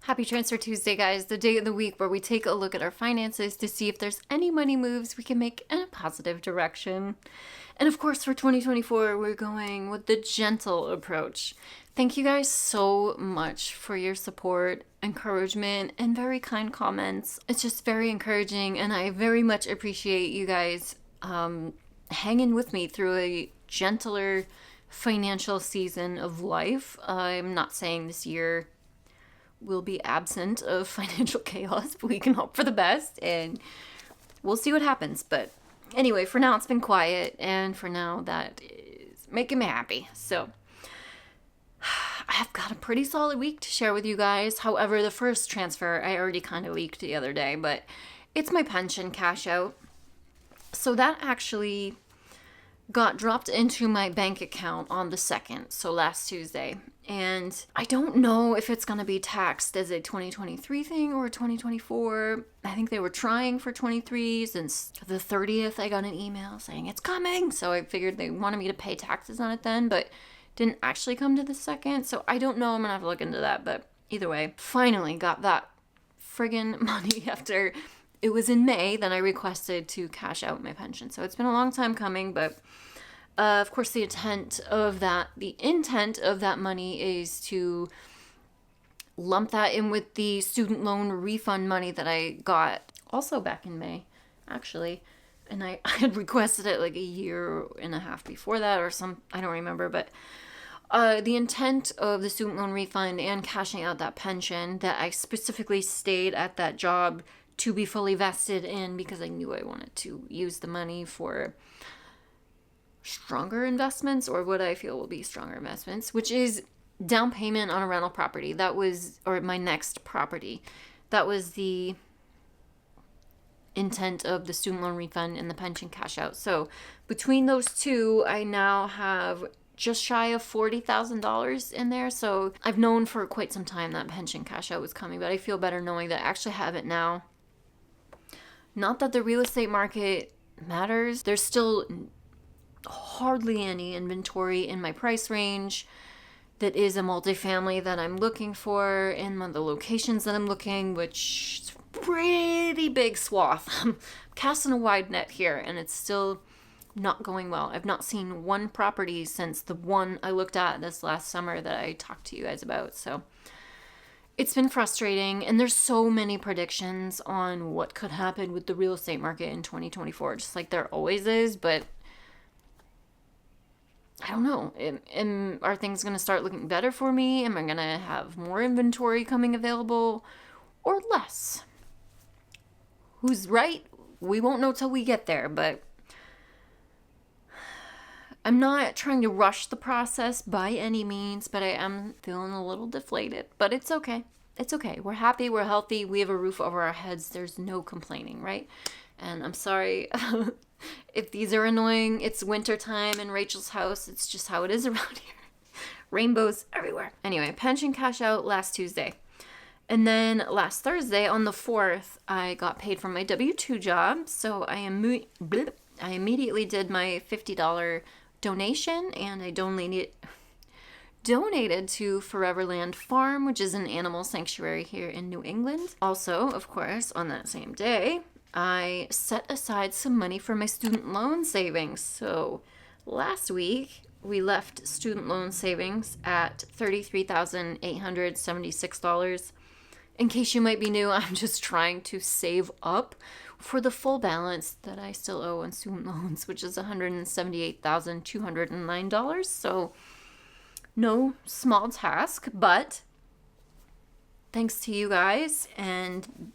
Happy Transfer Tuesday, guys, the day of the week where we take a look at our finances to see if there's any money moves we can make in a positive direction. And of course, for 2024, we're going with the gentle approach. Thank you guys so much for your support, encouragement, and very kind comments. It's just very encouraging, and I very much appreciate you guys hanging with me through a gentler financial season of life. I'm not saying this year will be absent of financial chaos, but we can hope for the best and we'll see what happens. But anyway, for now it's been quiet, and for now that is making me happy. So I've got a pretty solid week to share with you guys. However, the first transfer I already kind of leaked the other day, but it's my pension cash out. So that actually got dropped into my bank account on the 2nd, so last Tuesday. And I don't know if it's going to be taxed as a 2023 thing or a 2024. I think they were trying for 23 since the 30th. I got an email saying it's coming. So I figured they wanted me to pay taxes on it then, but didn't actually come to the 2nd. So I don't know. I'm going to have to look into that. But either way, finally got that friggin' money after it was in May. Then I requested to cash out my pension. So it's been a long time coming, but of course, the intent of that money is to lump that in with the student loan refund money that I got also back in May, actually. And I had requested it like a year and a half before that or I don't remember. But the intent of the student loan refund and cashing out that pension that I specifically stayed at that job to be fully vested in, because I knew I wanted to use the money for stronger investments, or what I feel will be stronger investments, which is down payment on a rental property. Or my next property. That was the intent of the student loan refund and the pension cash out. So between those two, I now have just shy of $40,000 in there. So I've known for quite some time that pension cash out was coming, but I feel better knowing that I actually have it now. Not that the real estate market matters. There's still hardly any inventory in my price range that is a multifamily that I'm looking for in the locations that I'm looking, which is a pretty big swath. I'm casting a wide net here, and it's still not going well. I've not seen one property since the one I looked at this last summer that I talked to you guys about. So it's been frustrating, and there's so many predictions on what could happen with the real estate market in 2024, just like there always is, but I don't know. Are things going to start looking better for me? Am I going to have more inventory coming available or less? Who's right? We won't know till we get there, but I'm not trying to rush the process by any means, but I am feeling a little deflated, but it's okay. It's okay. We're happy. We're healthy. We have a roof over our heads. There's no complaining, right? And I'm sorry if these are annoying. It's winter time in Rachel's house. It's just how it is around here. Rainbows everywhere. Anyway, pension cash out last Tuesday. And then last Thursday on the 4th, I got paid from my W-2 job. So I immediately did my $50 donation, and I donated to Foreverland Farm, which is an animal sanctuary here in New England. Also, of course, on that same day, I set aside some money for my student loan savings. So last week, we left student loan savings at $33,876. In case you might be new, I'm just trying to save up for the full balance that I still owe on student loans, which is $178,209. So no small task, but thanks to you guys, and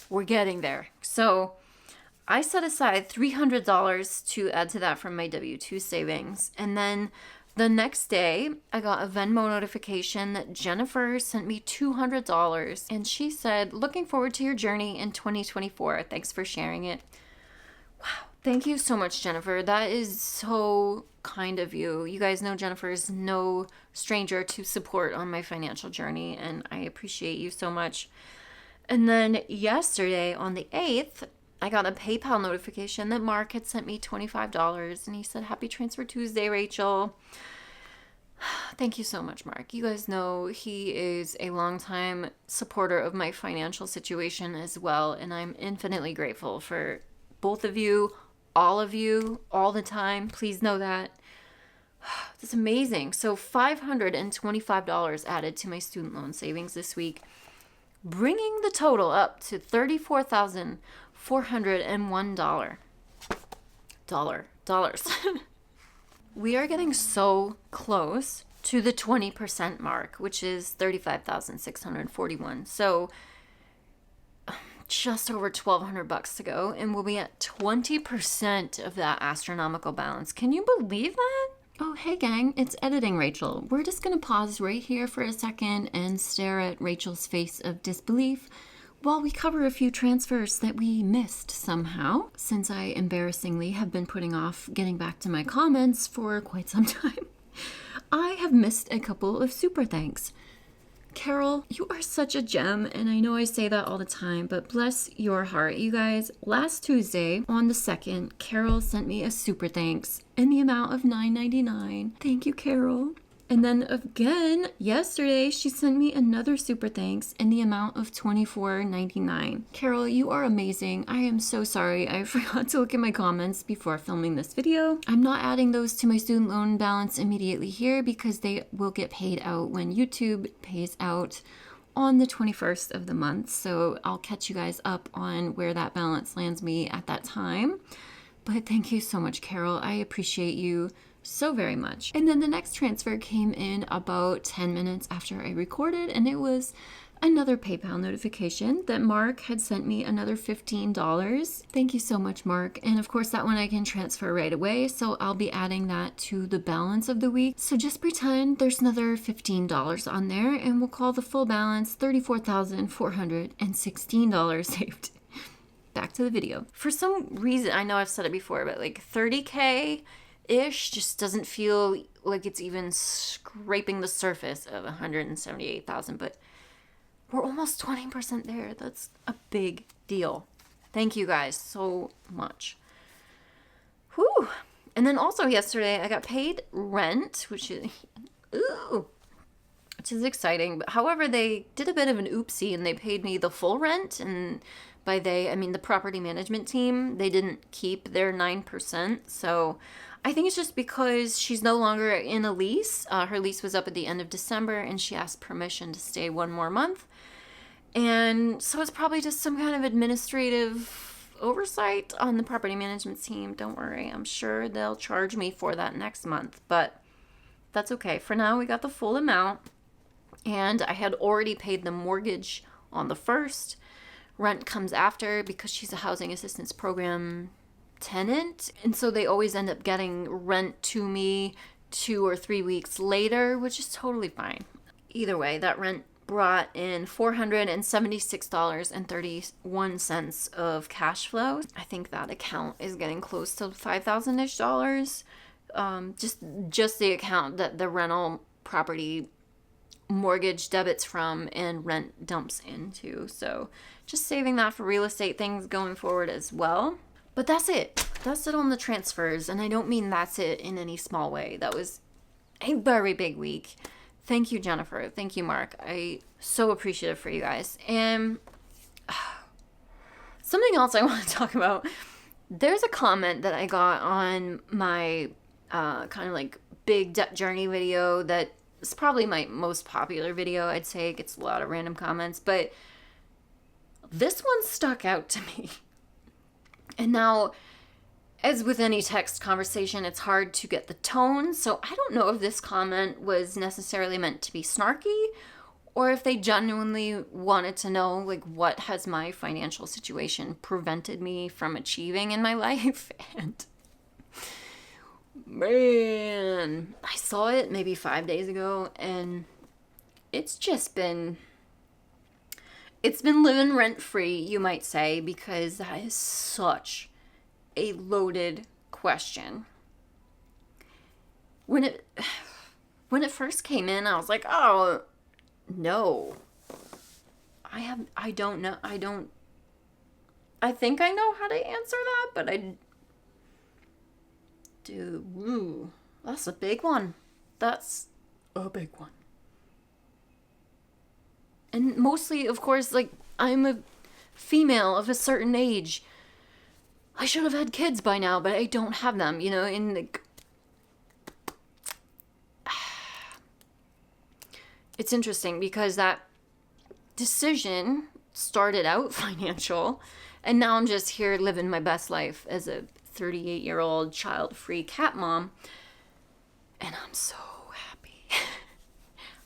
we're getting there. So I set aside $300 to add to that from my W-2 savings. And then the next day, I got a Venmo notification that Jennifer sent me $200. And she said, "Looking forward to your journey in 2024. Thanks for sharing it." Wow. Thank you so much, Jennifer. That is so kind of you. You guys know Jennifer is no stranger to support on my financial journey, and I appreciate you so much. And then yesterday on the 8th, I got a PayPal notification that Mark had sent me $25, and he said, "Happy Transfer Tuesday, Rachel." Thank you so much, Mark. You guys know he is a longtime supporter of my financial situation as well, and I'm infinitely grateful for both of you, all the time. Please know that. That's amazing. So $525 added to my student loan savings this week, bringing the total up to $34,401. Dollars. We are getting so close to the 20% mark, which is 35,641. So just over $1,200 to go, and we'll be at 20% of that astronomical balance. Can you believe that? Oh, hey gang, it's editing Rachel. We're just gonna pause right here for a second and stare at Rachel's face of disbelief while we cover a few transfers that we missed somehow, since I embarrassingly have been putting off getting back to my comments for quite some time. I have missed a couple of super thanks. Carol, you are such a gem, and I know I say that all the time, but bless your heart, you guys. Last Tuesday, on the 2nd, Carol sent me a super thanks in the amount of $9.99. Thank you, Carol. And then again, yesterday, she sent me another super thanks in the amount of $24.99. Carol, you are amazing. I am so sorry. I forgot to look at my comments before filming this video. I'm not adding those to my student loan balance immediately here because they will get paid out when YouTube pays out on the 21st of the month. So I'll catch you guys up on where that balance lands me at that time. But thank you so much, Carol. I appreciate you so very much. And then the next transfer came in about 10 minutes after I recorded, and it was another PayPal notification that Mark had sent me another $15. Thank you so much, Mark. And of course, that one I can transfer right away, so I'll be adding that to the balance of the week. So just pretend there's another $15 on there, and we'll call the full balance $34,416 saved. Back to the video. For some reason, I know I've said it before, but like 30K ish just doesn't feel like it's even scraping the surface of 178,000, but we're almost 20% there. That's a big deal. Thank you guys so much. Whew. And then also yesterday I got paid rent, which is exciting. But however, they did a bit of an oopsie and they paid me the full rent, and by they I mean the property management team. They didn't keep their 9%, so I think it's just because she's no longer in a lease. Her lease was up at the end of December, and she asked permission to stay one more month. And so it's probably just some kind of administrative oversight on the property management team. Don't worry, I'm sure they'll charge me for that next month, but that's okay. For now, we got the full amount, and I had already paid the mortgage on the 1st. Rent comes after because she's a housing assistance program tenant, and so they always end up getting rent to me 2 or 3 weeks later, which is totally fine. Either way, that rent brought in $476.31 of cash flow. I think that account is getting close to $5,000-ish. Just the account that the rental property mortgage debits from and rent dumps into. So just saving that for real estate things going forward as well. But that's it. That's it on the transfers. And I don't mean that's it in any small way. That was a very big week. Thank you, Jennifer. Thank you, Mark. I so appreciative for you guys. And something else I want to talk about. There's a comment that I got on my kind of like big debt journey video that is probably my most popular video. I'd say it gets a lot of random comments, but this one stuck out to me. And now, as with any text conversation, it's hard to get the tone. So I don't know if this comment was necessarily meant to be snarky or if they genuinely wanted to know, like, what has my financial situation prevented me from achieving in my life. And man, I saw it maybe 5 days ago, and it's been living rent-free, you might say, because that is such a loaded question. When it first came in, I was like, oh, no. I think I know how to answer that, but that's a big one. That's a big one. And mostly, of course, like, I'm a female of a certain age. I should have had kids by now, but I don't have them, you know, and like, it's interesting because that decision started out financial, and now I'm just here living my best life as a 38-year-old child-free cat mom, and I'm so happy.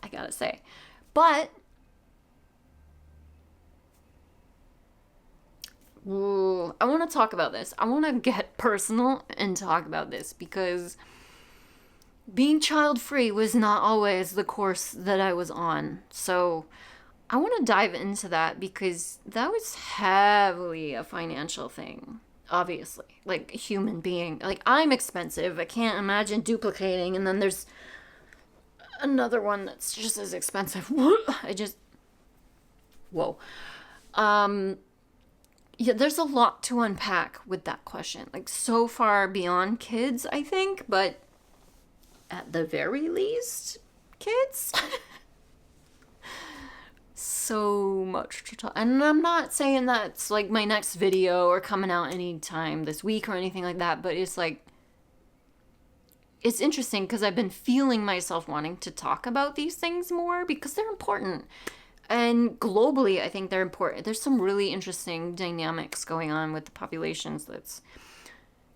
I gotta say. But I want to talk about this. I want to get personal and talk about this because being child-free was not always the course that I was on. So I want to dive into that because that was heavily a financial thing, obviously. Like, a human being. Like, I'm expensive. I can't imagine duplicating. And then there's another one that's just as expensive. Whoa. Yeah, there's a lot to unpack with that question. Like, so far beyond kids, I think, but at the very least, kids. So much to talk. And I'm not saying that's like my next video or coming out anytime this week or anything like that, but it's like, it's interesting because I've been feeling myself wanting to talk about these things more because they're important. And globally, I think they're important. There's some really interesting dynamics going on with the populations. It's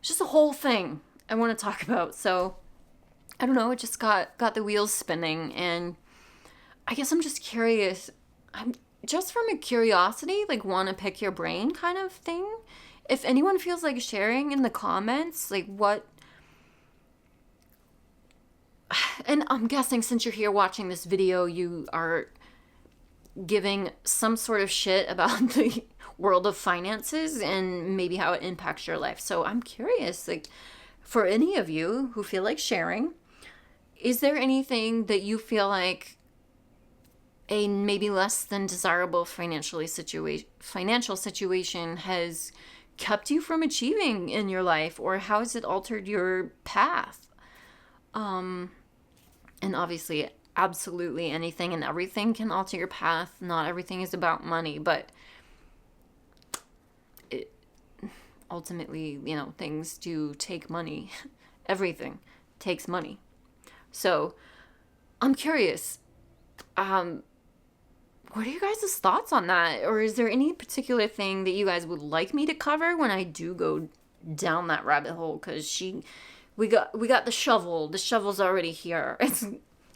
just a whole thing I want to talk about. So I don't know. It just got the wheels spinning, and I guess I'm just curious. I'm just from a curiosity, like, want to pick your brain kind of thing. If anyone feels like sharing in the comments, like, what. And I'm guessing since you're here watching this video, you are giving some sort of shit about the world of finances and maybe how it impacts your life. So I'm curious, like, for any of you who feel like sharing, is there anything that you feel like a maybe less than desirable financial situation has kept you from achieving in your life, or how has it altered your path? And obviously, absolutely anything and everything can alter your path. Not everything is about money, but ultimately, you know, things do take money. Everything takes money. So I'm curious, what are you guys' thoughts on that? Or is there any particular thing that you guys would like me to cover when I do go down that rabbit hole? Because we got the shovel. The shovel's already here.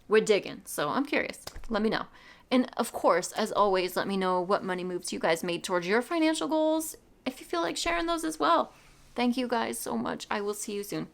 We're digging. So I'm curious. Let me know. And of course, as always, let me know what money moves you guys made towards your financial goals if you feel like sharing those as well. Thank you guys so much. I will see you soon.